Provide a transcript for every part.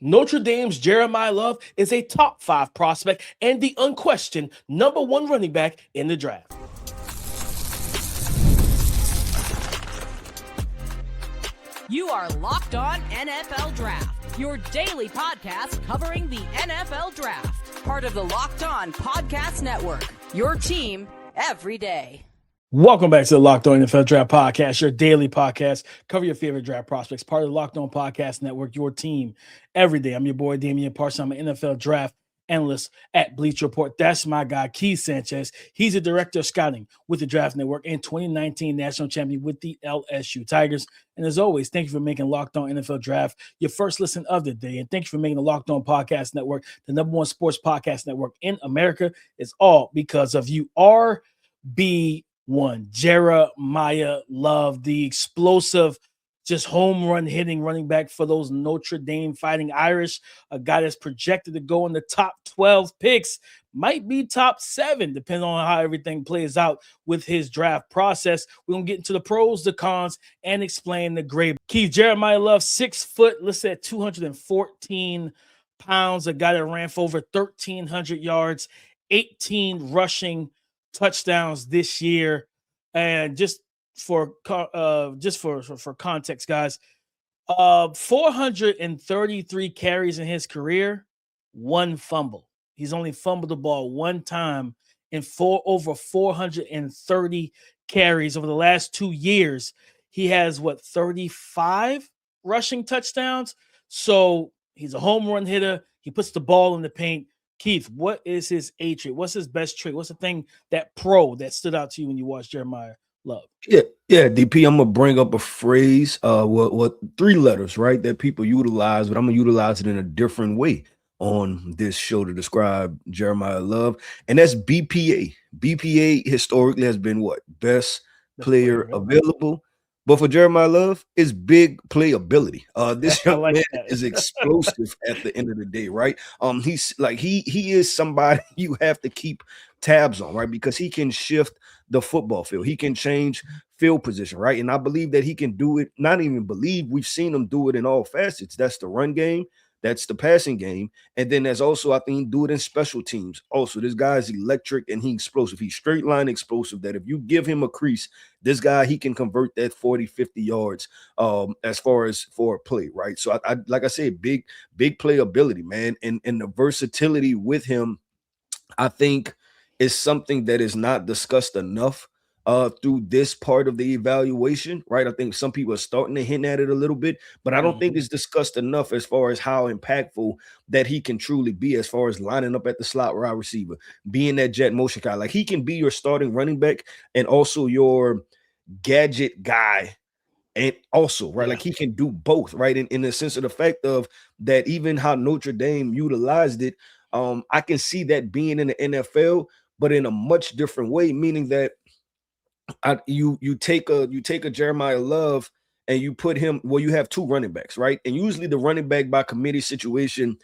Notre Dame's Jeremiyah Love is a top 5 prospect and the unquestioned number 1 running back in the draft. You are Locked On NFL Draft, your daily podcast covering the NFL Draft. Part of the Locked On Podcast Network, your team every day. Welcome back to the Locked On NFL Draft Podcast, your daily podcast. Cover your favorite draft prospects. Part of the Locked On Podcast Network, your team every day. I'm your boy, Damian Parson. I'm an NFL draft analyst at Bleach Report. That's my guy, Sanchez. He's a director of scouting with the Draft Network and 2019 national champion with the LSU Tigers. And as always, thank you for making Locked On NFL Draft your first listen of the day. And thank you for making the Locked On Podcast Network the number 1 sports podcast network in America. It's all because of you. RB1, Jeremiyah Love, the explosive, just home run hitting running back for those Notre Dame Fighting Irish, a guy that's projected to go in the top 12 picks, might be top 7, depending on how everything plays out with his draft process. We're going to get into the pros, the cons, and explain the grade. Keith, Jeremiyah Love, 6 foot, let's say 214 pounds, a guy that ran for over 1,300 yards, 18 rushing touchdowns this year. And just for context, guys, 433 carries in his career, 1 fumble. He's only fumbled the ball 1 time in over 430 carries over the last 2 years. He has 35 rushing touchdowns. So he's a home run hitter. He puts the ball in the paint. Keith, what is his A trait? What's his best trait? What's the thing that stood out to you when you watched Jeremiyah Love? Yeah, DP, I'm gonna bring up a phrase, what 3 letters, right, that people utilize, but I'm gonna utilize it in a different way on this show to describe Jeremiyah Love, and that's BPA. BPA historically has been what? Best player available. But for Jeremiyah Love, it's big playability. This young man is explosive at the end of the day, right? He's like he is somebody you have to keep tabs on, right? Because he can shift the football field. He can change field position, right? And I believe that he can do it. Not even believe, we've seen him do it in all facets. That's the run game. That's the passing game. And then there's also, I think, do it in special teams. Also, this guy is electric and he's explosive. He's straight line explosive that if you give him a crease, this guy, he can convert that 40, 50 yards as far as for a play, right? So I like I said, big playability, man. And the versatility with him, I think, is something that is not discussed enough through this part of the evaluation, right? I think some people are starting to hint at it a little bit, but I don't think it's discussed enough as far as how impactful that he can truly be as far as lining up at the slot wide receiver, being that jet motion guy. Like, he can be your starting running back and also your gadget guy. And also, right, like he can do both, right? In the sense of the fact of that, even how Notre Dame utilized it, I can see that being in the NFL, but in a much different way, meaning that you take a Jeremiyah Love and you put him, well, you have 2 running backs, right? And usually the running back by committee situation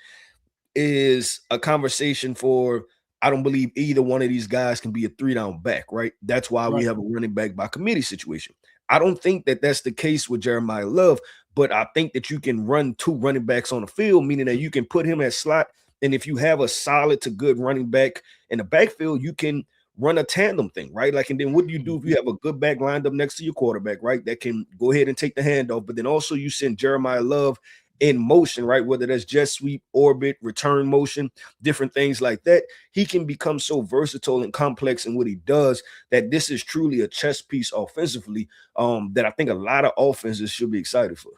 is a conversation for, I don't believe either one of these guys can be a 3-down back, right? That's why we have a running back by committee situation. I don't think that that's the case with Jeremiyah Love, but I think that you can run 2 running backs on the field, meaning that you can put him at slot. And if you have a solid to good running back in the backfield, you can run a tandem thing, right? Like, and then what do you do if you have a good back lined up next to your quarterback, right? That can go ahead and take the handoff, but then also you send Jeremiyah Love in motion, right? Whether that's jet sweep, orbit, return motion, different things like that. He can become so versatile and complex in what he does that this is truly a chess piece offensively that I think a lot of offenses should be excited for.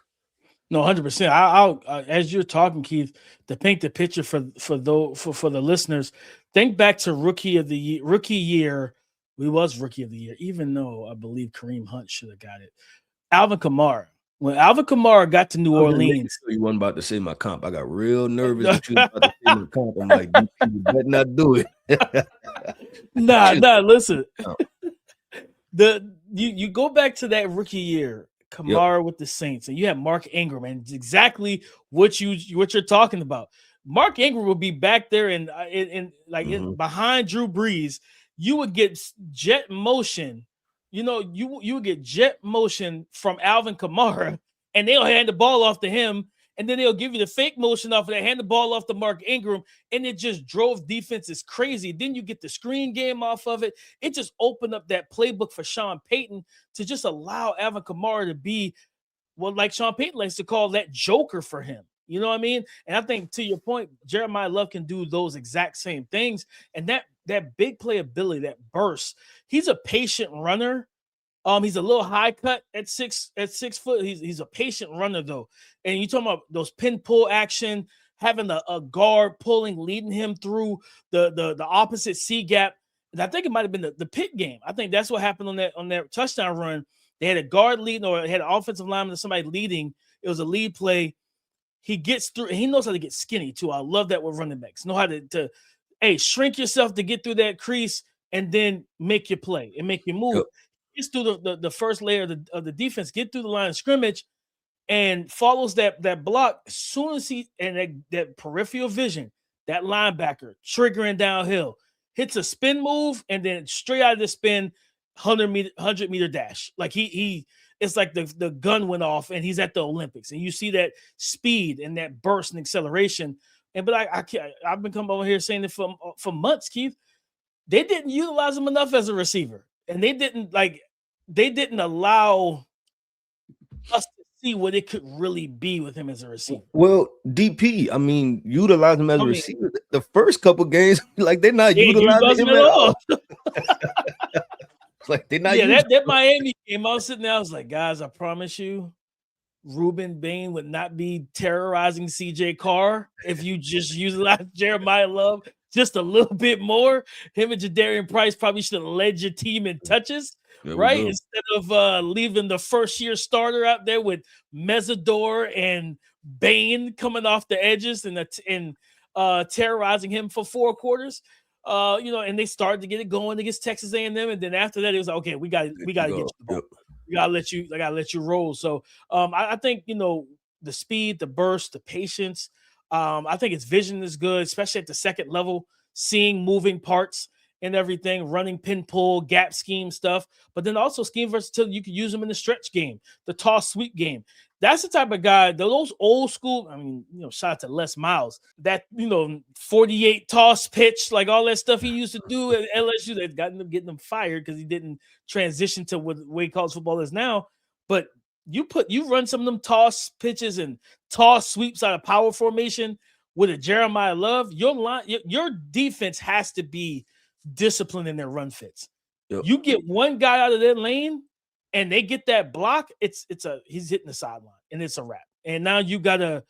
No, 100%. I'll as you're talking, Keith, to paint the picture for the listeners, think back to rookie year. We was rookie of the year, even though I believe Kareem Hunt should have got it. Alvin Kamara. When Alvin Kamara got to New Orleans, you wasn't about to say my comp. I got real nervous that you was about to say my comp. I'm like, you better not do it. Nah. Listen, you go back to that rookie year. Kamara with the Saints, and you have Mark Ingram, and it's exactly what you're talking about. Mark Ingram would be back there and behind Drew Brees. You would get jet motion. You would get jet motion from Alvin Kamara, and they'll hand the ball off to him, and then they'll give you the fake motion off of that, hand the ball off to Mark Ingram, and it just drove defenses crazy. Then you get the screen game off of it. It just opened up that playbook for Sean Payton to just allow Alvin Kamara to be, well, like Sean Payton likes to call that joker for him. You know what I mean? And I think, to your point, Jeremiyah Love can do those exact same things. And that big playability, that burst, he's a patient runner. He's a little high cut at 6 foot. He's a patient runner, though. And you talking about those pin pull action, having a guard pulling, leading him through the opposite C gap. And I think it might have been the Pitt game. I think that's what happened on that touchdown run. They had a guard leading, or they had an offensive lineman or somebody leading. It was a lead play. He gets through, and he knows how to get skinny too. I love that with running backs. Know how to shrink yourself to get through that crease and then make your play and make your move. Yep. Gets through the first layer of the defense, get through the line of scrimmage, and follows that block. As soon as that peripheral vision, that linebacker triggering downhill, hits a spin move, and then straight out of the spin, 100 meter dash. Like he it's like the gun went off and he's at the Olympics, and you see that speed and that burst and acceleration. But I've been coming over here saying it for months, Keith. They didn't utilize him enough as a receiver, and they didn't allow us to see what it could really be with him as a receiver. Well, DP, I mean, utilize him as a receiver. The first couple games, like they're not utilizing him at all. Like they're not. Yeah, that Miami game, I was sitting there, I was like, guys, I promise you, Ruben Bain would not be terrorizing CJ Carr if you just utilize Jeremiyah Love just a little bit more. Him and Jadarian Price probably should have led your team in touches, right? Instead of leaving the first-year starter out there with Mesidor and Bain coming off the edges and terrorizing him for 4 quarters. And they started to get it going against Texas A&M, and then after that, it was like, okay, we got to get you the ball. I gotta let you roll. So I think the speed, the burst, the patience. I think its vision is good, especially at the second level, seeing moving parts and everything, running pin pull, gap scheme stuff, but then also scheme versatility. You can use them in the stretch game, the toss sweep game. That's the type of guy, those old school, shout out to Les Miles, that, 48 toss pitch, like all that stuff he used to do at LSU that got him getting him fired because he didn't transition to what the way college football is now. But you run some of them toss pitches and toss sweeps out of power formation with a Jeremiyah Love, your defense has to be disciplined in their run fits. Yep. You get one guy out of their lane and they get that block, he's hitting the sideline and it's a wrap. And now you gotta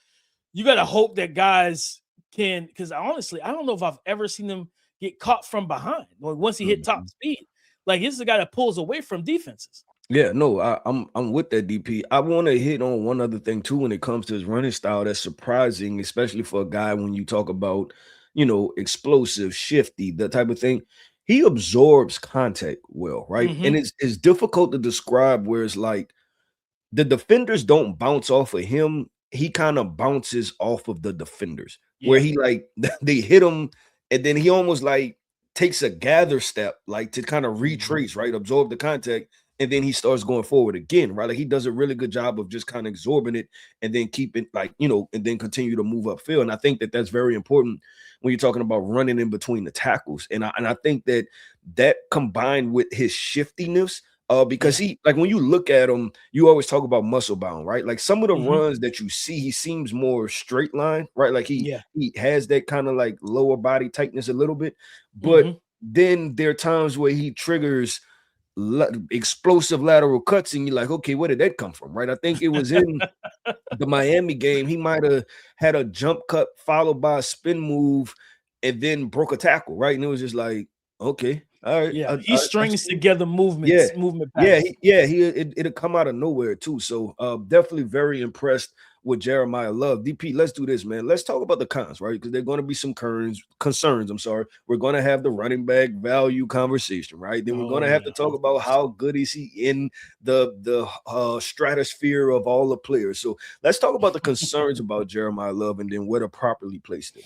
hope that guys can, because honestly, I don't know if I've ever seen them get caught from behind. Once he hit top speed, like this is a guy that pulls away from defenses. Yeah, no, I'm with that, DP. I want to hit on one other thing too when it comes to his running style that's surprising, especially for a guy when you talk about, explosive, shifty, that type of thing. He absorbs contact well, right? Mm-hmm. And it's difficult to describe, where it's like the defenders don't bounce off of him. He kind of bounces off of the defenders, where he they hit him and then he almost like takes a gather step, like to kind of retrace, right? Absorb the contact. And then he starts going forward again, right? Like he does a really good job of just kind of absorbing it and then keep it and then continue to move upfield. And I think that that's very important when you're talking about running in between the tackles. And I think that combined with his shiftiness, because he, like when you look at him, you always talk about muscle bound, right? Like some of the runs that you see, he seems more straight line, right? Like he has that kind of like lower body tightness a little bit, but then there are times where he triggers explosive lateral cuts and you're like, okay, where did that come from, right? I think it was in the Miami game. He might have had a jump cut followed by a spin move and then broke a tackle, right? And it was just like, okay, all right. Yeah, he strings together movement patterns. It'll come out of nowhere too. So definitely very impressed with Jeremiyah Love. DP, let's do this, man. Let's talk about the cons, right? Because there are going to be some concerns. We're going to have the running back value conversation, right? Then we're going to have to talk about how good is he in the stratosphere of all the players. So let's talk about the concerns about Jeremiyah Love and then where to properly place it.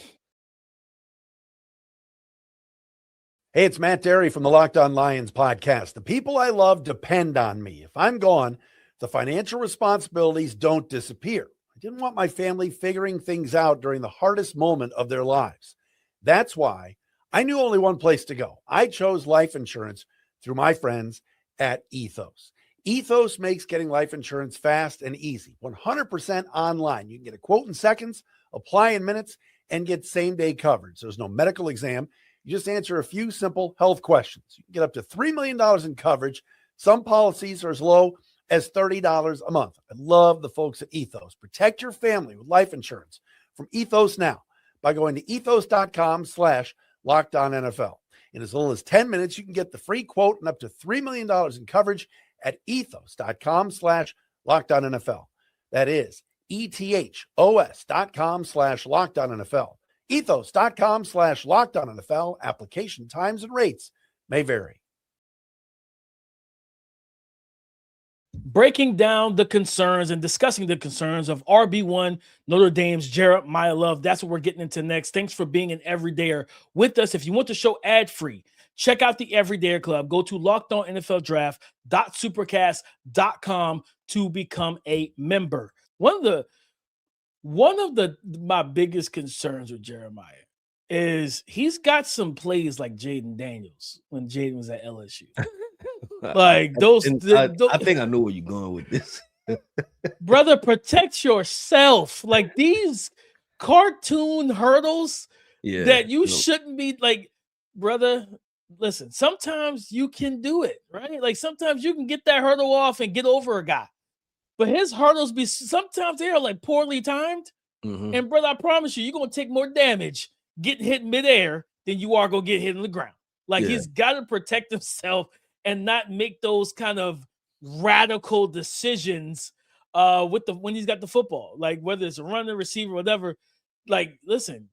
Hey, it's Matt Derry from the Locked On Lions podcast. The people I love depend on me. If I'm gone, the financial responsibilities don't disappear. I didn't want my family figuring things out during the hardest moment of their lives. That's why I knew only one place to go. I chose life insurance through my friends at Ethos. Ethos makes getting life insurance fast and easy, 100% online. You can get a quote in seconds, apply in minutes, and get same-day coverage. There's no medical exam. You just answer a few simple health questions. You can get up to $3 million in coverage. Some policies are as low as $30 a month. I love the folks at Ethos. Protect your family with life insurance from Ethos now by going to ethos.com/LockedOnNFL. In as little as 10 minutes, you can get the free quote and up to $3 million in coverage at ethos.com/LockedOnNFL. That is ethos.com/LockedOnNFL. Ethos.com/LockedOnNFL. Application times and rates may vary. Breaking down the concerns and discussing the concerns of RB1 Notre Dame's Jeremiyah Love. That's what we're getting into next. Thanks for being an everydayer with us. If you want the show ad-free, check out the Everydayer Club. Go to lockedonnfldraft.supercast.com to become a member. One of my biggest concerns with Jeremiyah is he's got some plays like Jaden Daniels when Jaden was at LSU. Like those, I think I know where you're going with this. Brother, protect yourself. Like these cartoon hurdles that you shouldn't be like, brother. Listen, sometimes you can do it, right? Like sometimes you can get that hurdle off and get over a guy. But his hurdles sometimes they are like poorly timed. Mm-hmm. And brother, I promise you're gonna take more damage getting hit midair than you are gonna get hit in the ground. Like he's got to protect himself and not make those kind of radical decisions when he's got the football. Like whether it's a runner, receiver, whatever. Like, listen,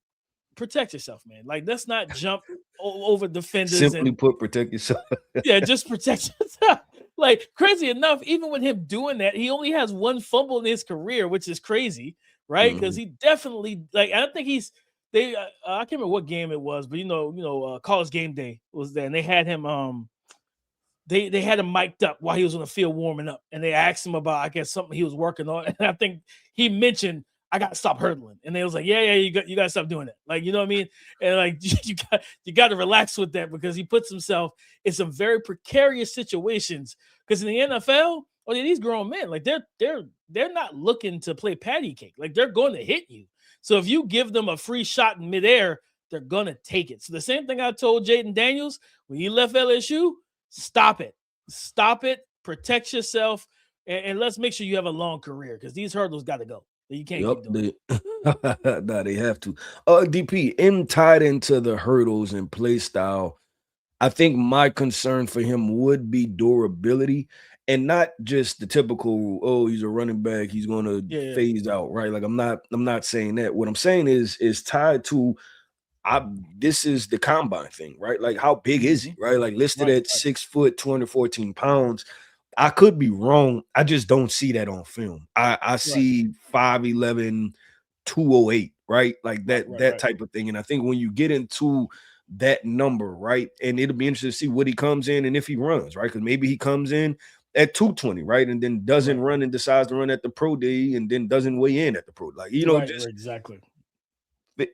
protect yourself, man. Like let's not jump over defenders. Simply put, protect yourself. Yeah, just protect yourself. Like crazy enough, even with him doing that, he only has one fumble in his career, which is crazy, right? Because he definitely I don't think I can't remember what game it was, but College Game Day was there, and they had him they had him mic'd up while he was on the field warming up, and they asked him about I guess something he was working on, and I think he mentioned I got to stop hurdling, and they was like, yeah, you got to stop doing that, like you know what I mean, and like you got to relax with that because he puts himself in some very precarious situations. Because in the NFL, these grown men, like they're not looking to play patty cake, like they're going to hit you. So if you give them a free shot in midair, they're gonna take it. So the same thing I told Jaden Daniels when he left LSU. Stop it, protect yourself, and let's make sure you have a long career because these hurdles got to go. You can't keep doing it. No, they have to. DP, tied into the hurdles and play style, I think my concern for him would be durability and not just the typical, he's a running back, he's going to phase out, right? Like I'm not saying that. What I'm saying is tied to this is the combine thing, right? Like how big is he, right? Like listed at 6 foot, 214 pounds. I could be wrong. I just don't see that on film. I see 5'11", 208, right? Like that type of thing. And I think when you get into that number, right, and it'll be interesting to see what he comes in and if he runs, right? Because maybe he comes in at 220, right, and then doesn't run and decides to run at the pro day and then doesn't weigh in at the pro. Like, just exactly.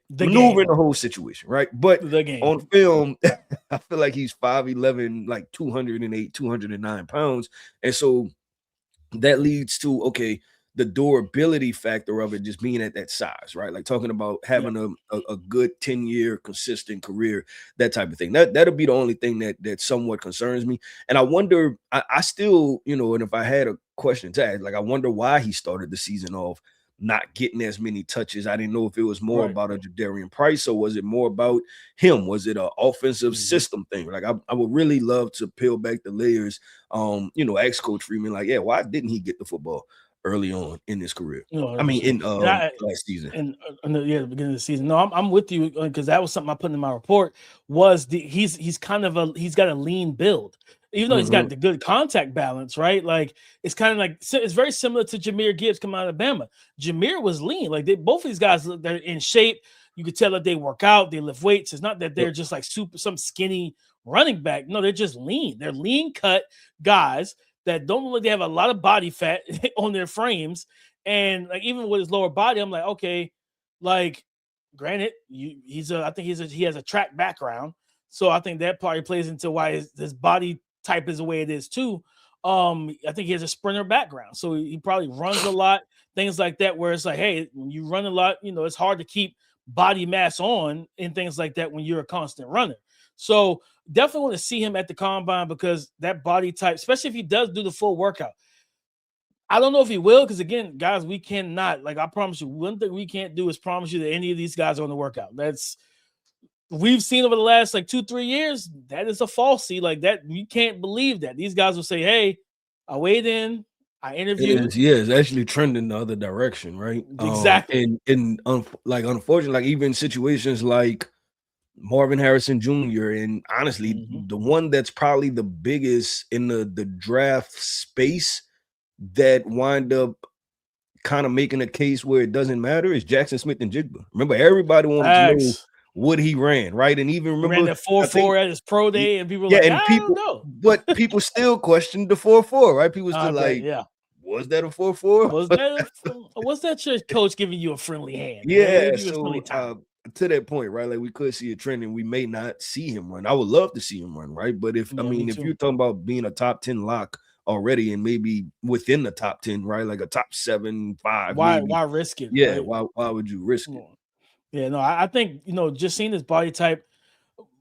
Maneuvering the whole situation, right? But on film, I feel like he's 5'11", like 208, 209 pounds. And so that leads to, the durability factor of it just being at that size, right? Like talking about having a good 10-year consistent career, that type of thing. That'll be the only thing that somewhat concerns me. And I wonder, I still, and if I had a question to ask, like I wonder why he started the season off not getting as many touches. I didn't know if it was more about a Jadarian Price or was it more about him? Was it an offensive system thing? Like I would really love to peel back the layers. Ask Coach Freeman, like, why didn't he get the football early on in his carear? In last season. The beginning of the season. No, I'm with you because that was something I put in my report. Was he's got a lean build. Even though he's got the good contact balance, right? Like it's kind of like it's very similar to Jahmyr Gibbs coming out of Alabama. Jahmyr was lean, like both of these guys they're in shape. You could tell that they work out, they lift weights. It's not that they're just like some skinny running back. No, they're just lean. They're lean cut guys that don't look like they have a lot of body fat on their frames, And like even with his lower body, I'm like, okay, like granted, he has a track background. So I think that probably plays into why his body type is the way it is too. I think he has a sprinter background. So he probably runs a lot, things like that, where it's like, hey, when you run a lot, it's hard to keep body mass on and things like that when you're a constant runner. So definitely want to see him at the combine because that body type, especially if he does do the full workout. I don't know if he will, because again, guys, we cannot, like I promise you, one thing we can't do is promise you that any of these guys are on the workout. We've seen over the last like 2-3 years, that is a falsy. Like that, we can't believe that. These guys will say, hey, I weighed in, I interviewed. It's actually trending the other direction, right? Exactly. Like unfortunately, like even situations like Marvin Harrison Jr. and honestly, the one that's probably the biggest in the draft space that wind up kind of making a case where it doesn't matter is Jackson Smith-Njigba. Remember, everybody wanted to know what he ran, right? And even remember, he ran the 4.4 at his pro day, and people were like, I don't know. But people still questioned the 4.4, right? People still was that a 4.4? Was that your coach giving you a friendly hand? Yeah, so to that point, right? Like we could see a trend, and we may not see him run. I would love to see him run, right? But if you're talking about being a top 10 lock already and maybe within the top 10, right? Like a top 7, 5. Why risk it? Yeah, right? why would you risk it? Yeah, no, I think just seeing his body type,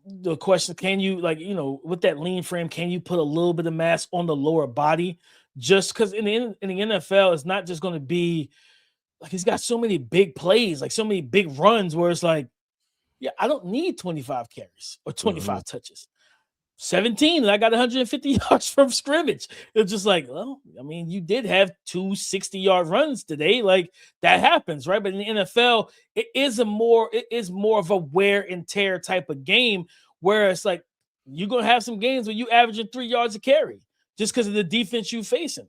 the question, can you with that lean frame, can you put a little bit of mass on the lower body? Just because in the NFL, it's not just going to be like he's got so many big plays, like so many big runs where it's like, yeah, I don't need 25 carries or 25 touches. 17, and I got 150 yards from scrimmage. It's just like, well, I mean, you did have 2 60-yard runs today. Like that happens, right? But in the NFL, it is more of a wear and tear type of game where it's like you're gonna have some games where you averaging 3 yards a carry just because of the defense you're facing.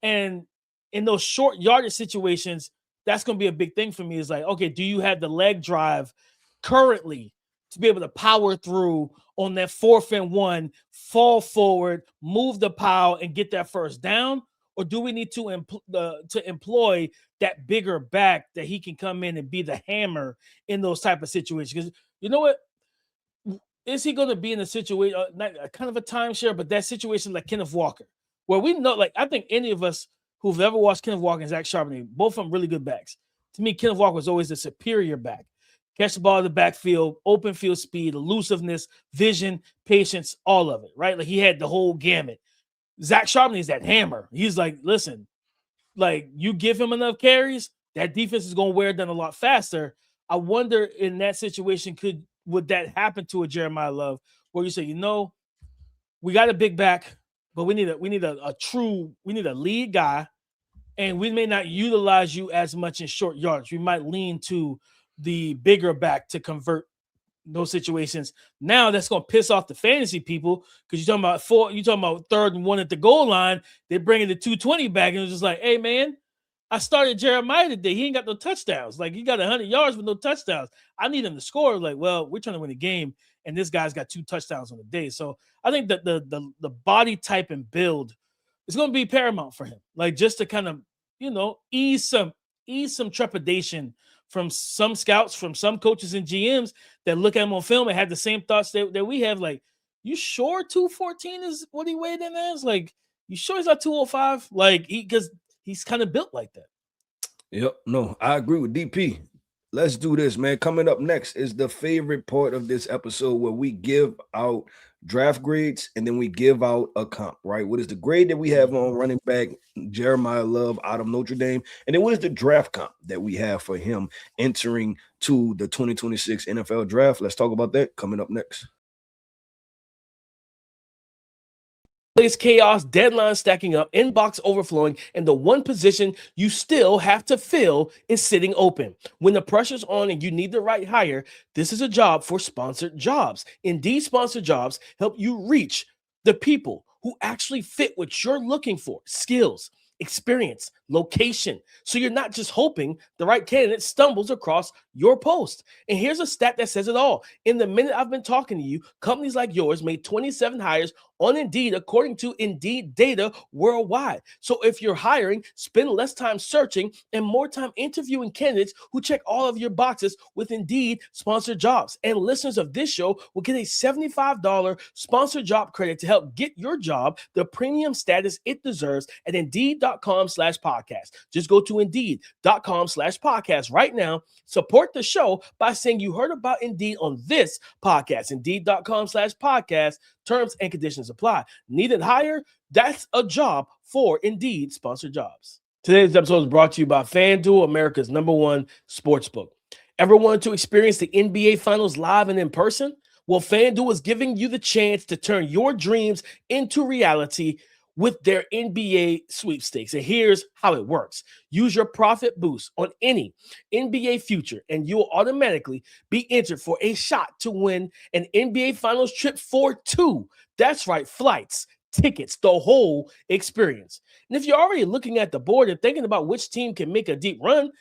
And in those short yardage situations, that's gonna be a big thing for me. Is like, okay, do you have the leg drive currently to be able to power through on that 4th and 1, fall forward, move the pile, and get that first down? Or do we need to employ that bigger back that he can come in and be the hammer in those type of situations? Because you know what? Is he going to be in a situation, kind of a timeshare, but that situation like Kenneth Walker, where we know, like I think any of us who've ever watched Kenneth Walker and Zach Charbonnet, both of them really good backs. To me, Kenneth Walker was always a superior back. Catch the ball in the backfield, open field speed, elusiveness, vision, patience, all of it, right? Like he had the whole gamut. Zach Charbonnet is that hammer. He's like, listen, like you give him enough carries, that defense is going to wear it down a lot faster. I wonder in that situation, would that happen to a Jeremiyah Love where you say, we got a big back, but we need a lead guy, and we may not utilize you as much in short yards. We might lean to the bigger back to convert those situations. Now that's going to piss off the fantasy people because you're talking about 3rd and 1 at the goal line. They're bringing the 220 back, and it's just like, hey man, I started Jeremiyah today. He ain't got no touchdowns. Like he got 100 yards with no touchdowns. I need him to score. Like, well, we're trying to win a game, and this guy's got 2 touchdowns on the day. So I think that the body type and build is going to be paramount for him. Like just to kind of ease some trepidation from some scouts, from some coaches and GMs that look at him on film and have the same thoughts that we have. Like, you sure 214 is what he weighed in as? Like, you sure he's not 205? Like, because he's kind of built like that. Yep. No, I agree with DP. Let's do this, man. Coming up next is the favorite part of this episode where we give out draft grades and then we give out a comp, right? What is the grade that we have on running back Jeremiyah Love out of Notre Dame? And then what is the draft comp that we have for him entering to the 2026 NFL draft? Let's talk about that coming up next. Chaos, deadlines stacking up, inbox overflowing, and the one position you still have to fill is sitting open. When the pressure's on and you need the right hire, this is a job for sponsored jobs. Indeed, sponsored jobs help you reach the people who actually fit what you're looking for: skills, experience, location. So you're not just hoping the right candidate stumbles across your post. And here's a stat that says it all. In the minute I've been talking to you, companies like yours made 27 hires on Indeed, according to Indeed data worldwide. So if you're hiring, spend less time searching and more time interviewing candidates who check all of your boxes with Indeed sponsored jobs. And listeners of this show will get a $75 sponsored job credit to help get your job the premium status it deserves at Indeed.com/podcast. Just go to Indeed.com/podcast right now. Support the show by saying you heard about Indeed on this podcast. Indeed.com/podcast. Terms and conditions apply. Need it higher? That's a job for Indeed sponsored jobs. Today's episode is brought to you by FanDuel, America's #1 sportsbook. Ever wanted to experience the NBA Finals live and in person? Well, FanDuel is giving you the chance to turn your dreams into reality with their NBA sweepstakes. And here's how it works. Use your profit boost on any NBA future, and you'll automatically be entered for a shot to win an NBA Finals trip for two. That's right, flights, tickets, the whole experience. And if you're already looking at the board and thinking about which team can make a deep run,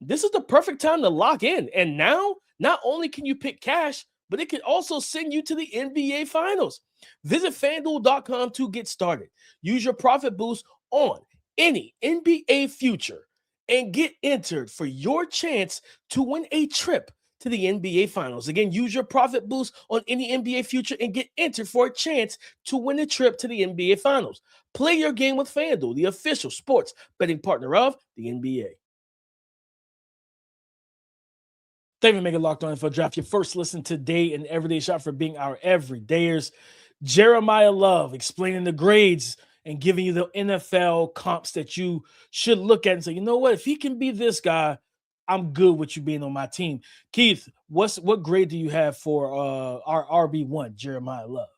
this is the perfect time to lock in. And now, not only can you pick cash, but it can also send you to the NBA Finals. Visit FanDuel.com to get started. Use your profit boost on any NBA future and get entered for your chance to win a trip to the NBA Finals. Again, use your profit boost on any NBA future and get entered for a chance to win a trip to the NBA Finals. Play your game with FanDuel, the official sports betting partner of the NBA. Thank you for making Locked On NFL Draft your first listen today and everyday shot for being our everydayers. Jeremiyah Love explaining the grades and giving you the NFL comps that you should look at and say, you know what, if he can be this guy, I'm good with you being on my team. Keith, what grade do you have for our RB1, Jeremiyah Love?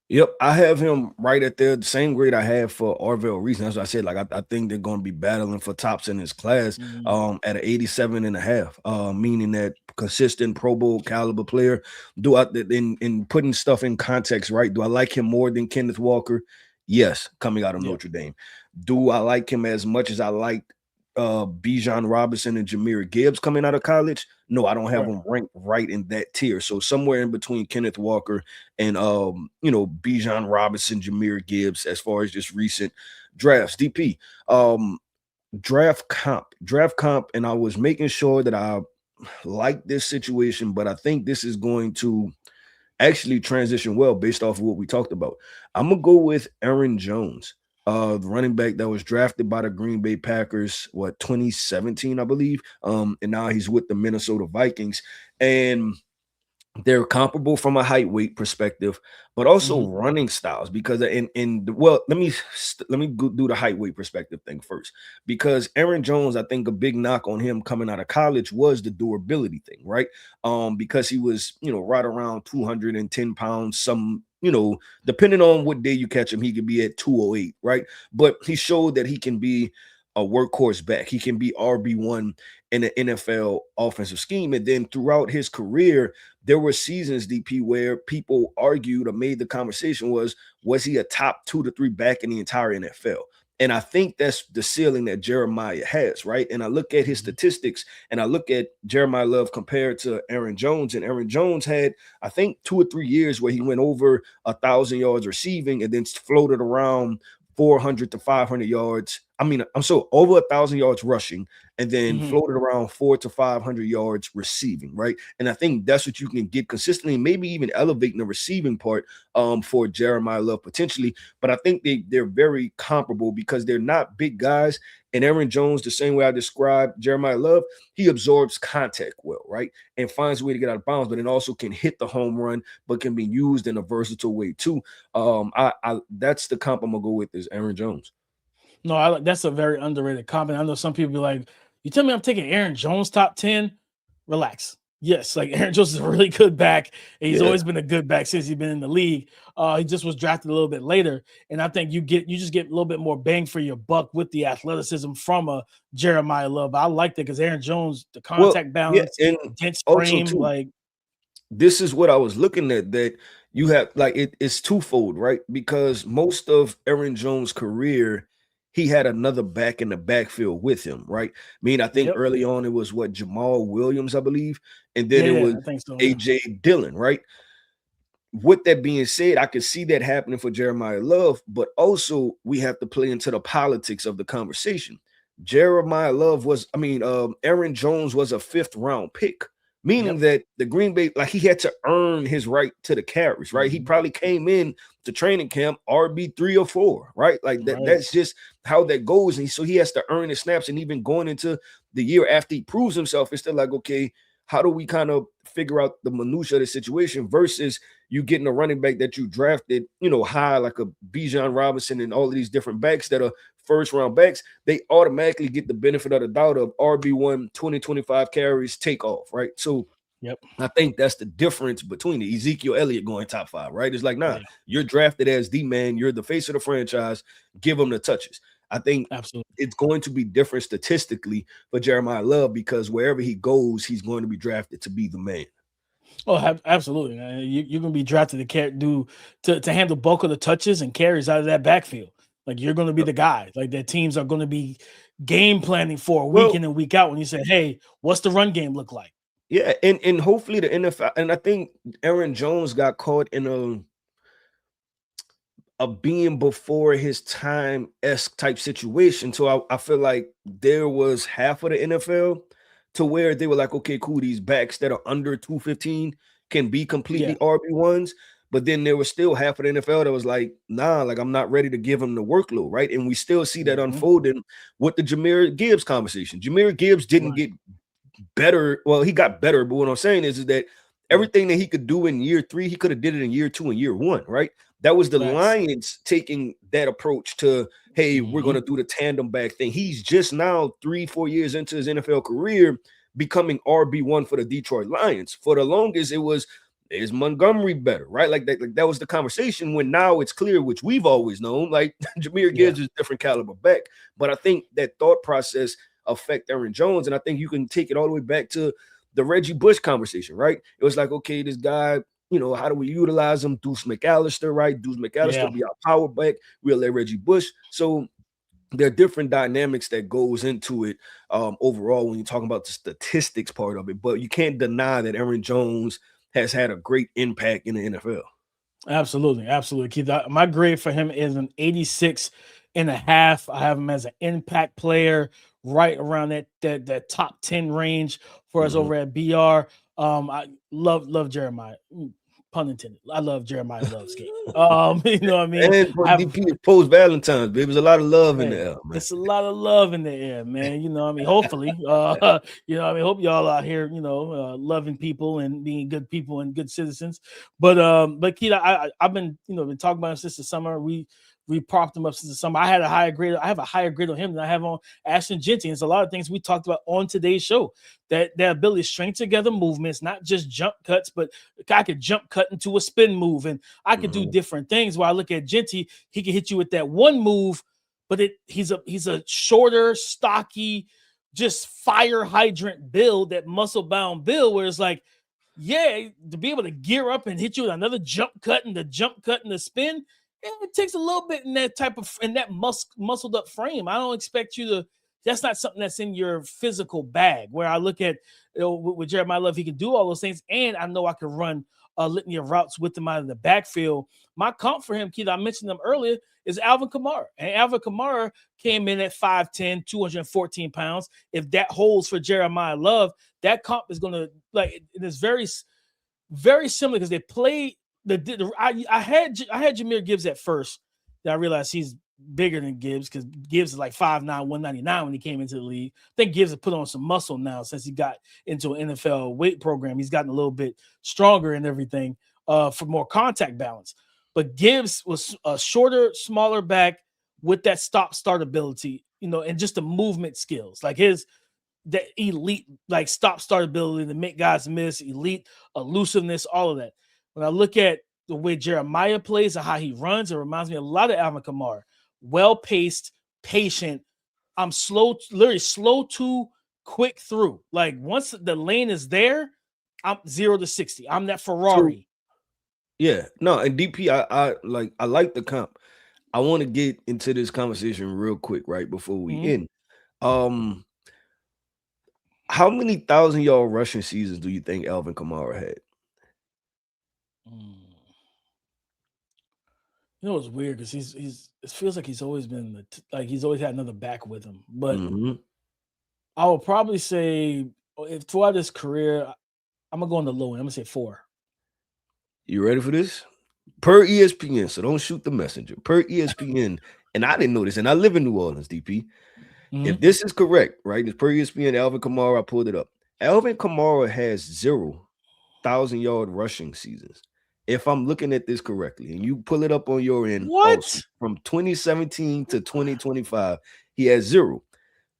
Yep, I have him right at the same grade I have for Arvell Reason. That's what I said. Like I think they're going to be battling for tops in his class at an 87.5, meaning that consistent Pro Bowl caliber player. Do I in putting stuff in context, right? Do I like him more than Kenneth Walker? Yes, coming out of Notre Dame. Do I like him as much as I liked Bijan Robinson and Jahmyr Gibbs coming out of college? No, I don't have them ranked right in that tier. So somewhere in between Kenneth Walker and Bijan Robinson, Jahmyr Gibbs, as far as just recent drafts. DP, draft comp, and I was making sure that I like this situation, but I think this is going to actually transition well based off of what we talked about. I'm gonna go with Aaron Jones. The running back that was drafted by the Green Bay Packers, 2017, I believe. And now he's with the Minnesota Vikings. And they're comparable from a height weight perspective, but also running styles. Because let me do the height weight perspective thing first. Because Aaron Jones, I think a big knock on him coming out of college was the durability thing, right? Because he was, right around 210 pounds, depending on what day you catch him, he could be at 208, right? But he showed that he can be a workhorse back. He can be RB1 in the NFL offensive scheme. And then throughout his career, there were seasons, DP, where people argued or made the conversation was he a top 2 to 3 back in the entire NFL? And I think that's the ceiling that Jeremiyah has, right? And I look at his statistics and I look at Jeremiyah Love compared to Aaron Jones. And Aaron Jones had, I think, 2 or 3 years where he went over 1,000 yards receiving and then floated around 400 to 500 yards. Over 1,000 yards rushing and then floated around 400 to 500 yards receiving, right? And I think that's what you can get consistently, maybe even elevating the receiving part for Jeremiyah Love potentially. But I think they're very comparable because they're not big guys. And Aaron Jones, the same way I described Jeremiyah Love, he absorbs contact well, right? And finds a way to get out of bounds, but then also can hit the home run, but can be used in a versatile way too. That's the comp I'm gonna go with is Aaron Jones. No, that's a very underrated comment. I know some people be like, you tell me I'm taking Aaron Jones top 10? Relax. Yes, like Aaron Jones is a really good back. And he's always been a good back since he's been in the league. He just was drafted a little bit later. And I think you just get a little bit more bang for your buck with the athleticism from a Jeremiyah Love. I like that because Aaron Jones, the contact balance, and dense frame, this is what I was looking at, that you have it's twofold, right? Because most of Aaron Jones' career, he had another back in the backfield with him, right? I think early on it was Jamal Williams, I believe, and then it was AJ Dillon, right? with that being said, I could see that happening for Jeremiyah Love, but also we have to play into the politics of the conversation. Jeremiyah Love was, Aaron Jones was a 5th-round pick, meaning that the Green Bay, like, he had to earn his right to the carries, right? He probably came in to training camp RB3 or 4, right? Like that's just how that goes. And so he has to earn his snaps. And even going into the year after he proves himself, it's still like, okay, how do we kind of figure out the minutia of the situation versus you getting a running back that you drafted, high, like a Bijan Robinson and all of these different backs that are first-round backs, they automatically get the benefit of the doubt of RB1, 20, 25 carries, take off, right? So I think that's the difference between the Ezekiel Elliott going top 5, right? It's like, nah, you're drafted as the man, you're the face of the franchise, give him the touches. I think it's going to be different statistically for Jeremiyah Love because wherever he goes, he's going to be drafted to be the man. Oh, absolutely. You're going to be drafted to handle bulk of the touches and carries out of that backfield. Like, you're going to be the guy. Like, that teams are going to be game planning for week in and week out when you say, hey, what's the run game look like? Yeah, and hopefully the NFL, and I think Aaron Jones got caught in a being before his time-esque type situation. So I feel like there was half of the NFL to where they were like, okay, cool, these backs that are under 215 can be completely RB1s. But then there was still half of the NFL that was like, nah, like, I'm not ready to give him the workload, right? And we still see that unfolding with the Jahmyr Gibbs conversation. Jahmyr Gibbs didn't get better. Well, he got better, but what I'm saying is that everything that he could do in year 3, he could have did it in year 2 and year 1, right? That was the Lions taking that approach to, hey, we're going to do the tandem back thing. He's just now 3-4 years into his NFL career becoming RB1 for the Detroit Lions. For the longest, it was, is Montgomery better, right? Like that was the conversation, when now it's clear, which we've always known, like Jahmyr Gibbs is a different caliber back. But I think that thought process affect Aaron Jones, and I think you can take it all the way back to the Reggie Bush conversation, right? It was like, okay, this guy, how do we utilize him? Deuce McAllister, right? Deuce McAllister be our power back. We'll let Reggie Bush. So there are different dynamics that goes into it overall when you're talking about the statistics part of it. But you can't deny that Aaron Jones has had a great impact in the NFL. Absolutely. Keith, my grade for him is an 86.5. I have him as an impact player right around that top 10 range for us over at BR. I love Jeremiah. Pun intended. I love Jeremiyah Love's game. You know what I mean? And for DP post Valentine's, baby, there's a lot of love in the air, man. It's a lot of love in the air, man. You know what I mean? Hopefully, you know what I mean? Hope y'all out here, loving people and being good people and good citizens. But Keith, I've been, been talking about him since the summer. We propped him up since the summer. I have a higher grade on him than I have on Ashton Jeanty. It's a lot of things we talked about on today's show. That ability to string together movements, not just jump cuts, but I could jump cut into a spin move, and I could do different things. While I look at Jeanty, he can hit you with that one move, but he's a shorter, stocky, just fire hydrant build, that muscle bound build, where it's like, to be able to gear up and hit you with another jump cut and the spin. It takes a little bit in that muscled up frame. I don't expect you to. That's not something that's in your physical bag. Where I look at with Jeremiyah Love, he can do all those things, and I know I can run a litany of routes with him out of the backfield. My comp for him, Keith, I mentioned them earlier, is Alvin Kamara, and Alvin Kamara came in at 5'10", 214 pounds. If that holds for Jeremiyah Love, that comp is going to it is very, very similar because they play. I had Jahmyr Gibbs at first. Then I realized he's bigger than Gibbs because Gibbs is like 5'9", 199 when he came into the league. I think Gibbs has put on some muscle now since he got into an NFL weight program. He's gotten a little bit stronger and everything for more contact balance. But Gibbs was a shorter, smaller back with that stop-start ability, and just the movement skills. Like that elite, like stop-start ability to make guys miss, elite elusiveness, all of that. When I look at the way Jeremiah plays and how he runs, it reminds me a lot of Alvin Kamara. Well-paced, patient. I'm literally slow to quick through. Like, once the lane is there, I'm 0 to 60. I'm that Ferrari. And DP, I like the comp. I want to get into this conversation real quick, right before we end. How many 1,000-yard rushing seasons do you think Alvin Kamara had? You know, it's weird because it feels like he's always been like he's always had another back with him. But Mhm. I will probably say if throughout his career, I'm gonna go on the low end. I'm gonna say 4. You ready for this? Per ESPN, so don't shoot the messenger. Per ESPN, and I didn't know this, and I live in New Orleans, DP. If Mhm. this is correct, right? It's per ESPN, Alvin Kamara, I pulled it up. Alvin Kamara has 0,000-yard rushing seasons. If I'm looking at this correctly, and you pull it up on your end also, What? from 2017 to 2025, he has 0.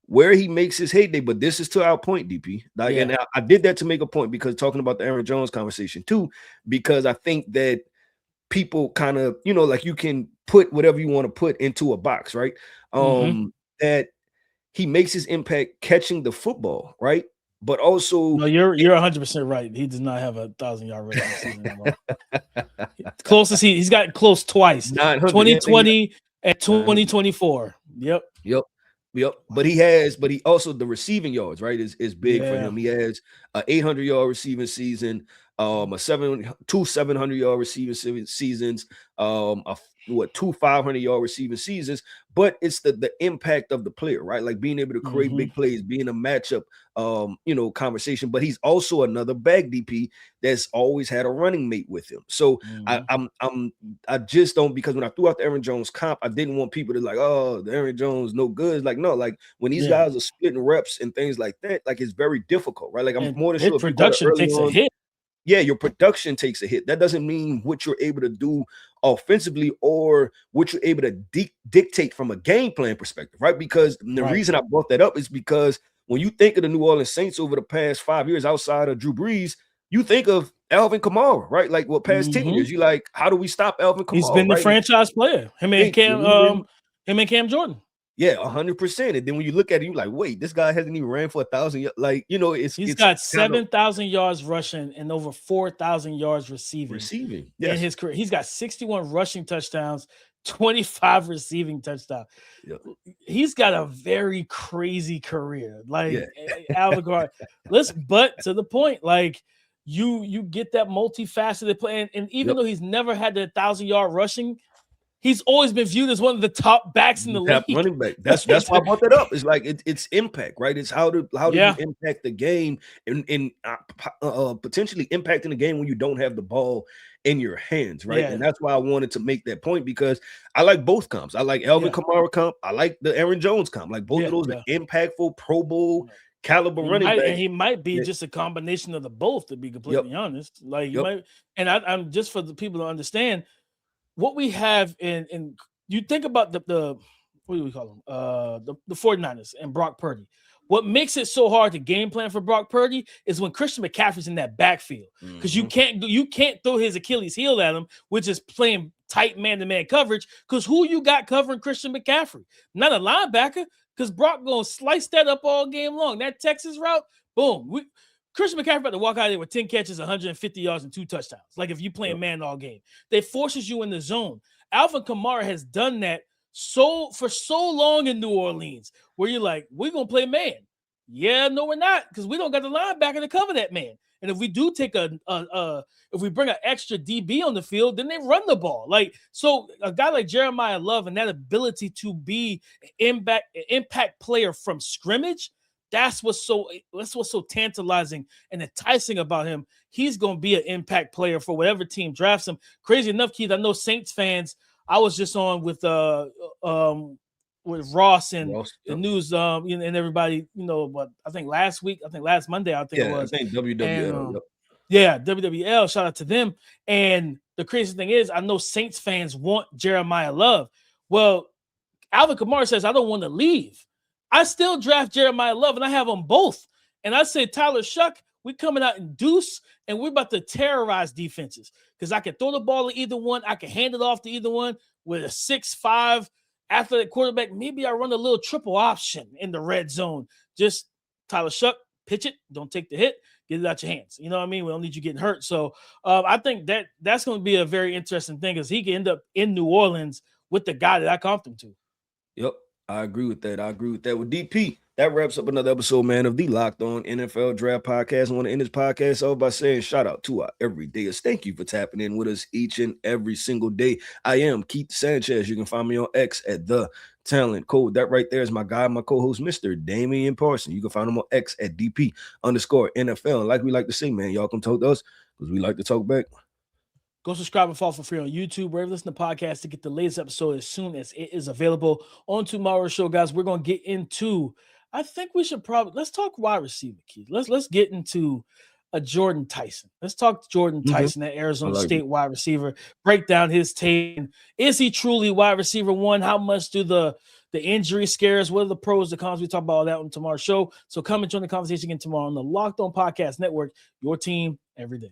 Where he makes his heyday, but this is to our point, DP. Like, Yeah. and I did that to make a point because talking about the Aaron Jones conversation too, because I think that people kind of, like you can put whatever you want to put into a box, right? Mhm. That he makes his impact catching the football, right? But also No, you're 100% right. He does not have a 1,000-yard rushing season at all. Closest he's got close twice. 900, yeah, I think 2020 and 900. 2024. Yep. Yep. But he also the receiving yards, right? Is big for Yeah. him. He has a 800-yard receiving season, two 700-yard receiving seasons, two 500-yard receiving seasons. But it's the impact of the player, right? Like being able to create Mhm. big plays, being a matchup, conversation. But he's also another back DP that's always had a running mate with him. So Mhm. I just don't, because when I threw out the Aaron Jones comp, I didn't want people to like, oh, the Aaron Jones no good. It's like, no, like when these Yeah. guys are splitting reps and things like that, like it's very difficult, right? Like I'm And more than his sure if you got it production early takes a on, hit. yeah, your production takes a hit. That doesn't mean what you're able to do offensively or what you're able to dictate from a game plan perspective, right? Because the Right. reason I brought that up is because when you think of the New Orleans Saints over the past 5 years outside of Drew Brees, you think of Alvin Kamara, right? Like, well, past 10 Mhm. years, you like, how do we stop Alvin He's Kamara, been the right? And franchise player. Him and Cam Jordan. yeah, 100%. And then when you look at it, you're like, wait, this guy hasn't even ran for 1,000. Like, He's it's got kind of 7,000 yards rushing and over 4,000 yards receiving receiving. in Yes. his career. He's got 61 rushing touchdowns, 25 receiving touchdowns. Yeah. He's got a very crazy career. Yeah. Like Alvin Kamara. But to the point, like you get that multifaceted play. And even Yep. though he's never had the 1,000-yard rushing, he's always been viewed as one of the top backs in the Tap league. running back. That's why I brought that up. It's like it's impact, right? It's how do you Yeah. impact the game and potentially impacting the game when you don't have the ball in your hands, right? Yeah. And that's why I wanted to make that point because I like both comps. I like Alvin Yeah. Kamara comp. I like the Aaron Jones comp. Like both Yeah. of those Yeah. are impactful Pro Bowl caliber running backs. He might be Yeah. just a combination of the both, to be completely honest. Like you Yep. might, and I'm just for the people to understand what we have in you think about the what do we call them? The 49ers and Brock Purdy. What makes it so hard to game plan for Brock Purdy is when Christian McCaffrey's in that backfield because you can't throw his Achilles heel at him, which is playing tight man-to-man coverage. Because who you got covering Christian McCaffrey? Not a linebacker, because Brock gonna slice that up all game long. That Texas route, boom. Christian McCaffrey about to walk out there with 10 catches, 150 yards, and 2 touchdowns. Like if you playing man all game, they forces you in the zone. Alvin Kamara has done that for so long in New Orleans, where you're like, we're gonna play man. Yeah, no, we're not, because we don't got the linebacker to cover that man. And if we do take if we bring an extra DB on the field, then they run the ball. Like, so a guy like Jeremiyah Love and that ability to be an impact player from scrimmage, that's what's so tantalizing and enticing about him. He's going to be an impact player for whatever team drafts him. Crazy enough, Keith, I know Saints fans. I was just on with Ross and the news, and everybody, but I think last Monday, it was. I think WWL. And, yeah, WWL. Shout out to them. And the crazy thing is, I know Saints fans want Jeremiyah Love. Well, Alvin Kamara says, I don't want to leave. I still draft Jeremiyah Love, and I have them both. And I say, Tyler Shuck, we coming out in deuce, and we're about to terrorize defenses because I can throw the ball to either one. I can hand it off to either one with a 6'5" athletic quarterback. Maybe I run a little triple option in the red zone. Just Tyler Shuck, pitch it, don't take the hit, get it out your hands. You know what I mean? We don't need you getting hurt. So I think that's going to be a very interesting thing because he can end up in New Orleans with the guy that I comped him to. Yep. I agree with that. With DP, that wraps up another episode, man, of the Locked On NFL Draft Podcast. I want to end this podcast off by saying shout out to our everydayers. Thank you for tapping in with us each and every single day. I am Keith Sanchez. You can find me on X at The Talent Code. That right there is my guy, my co-host, Mr. Damian Parson. You can find him on X at DP_NFL. And like we like to say, man, y'all come talk to us because we like to talk back. Go subscribe and follow for free on YouTube, wherever you listen to podcasts, to get the latest episode as soon as it is available. On tomorrow's show, guys, we're going to get into, I think we should probably, let's talk wide receiver, Keith. Let's get into a Jordan Tyson. Let's talk Jordan Tyson, that Arizona State wide receiver. Break down his tape. Is he truly wide receiver one? How much do the injury scares? What are the pros, the cons? We talk about all that on tomorrow's show. So come and join the conversation again tomorrow on the Locked On Podcast Network, your team every day.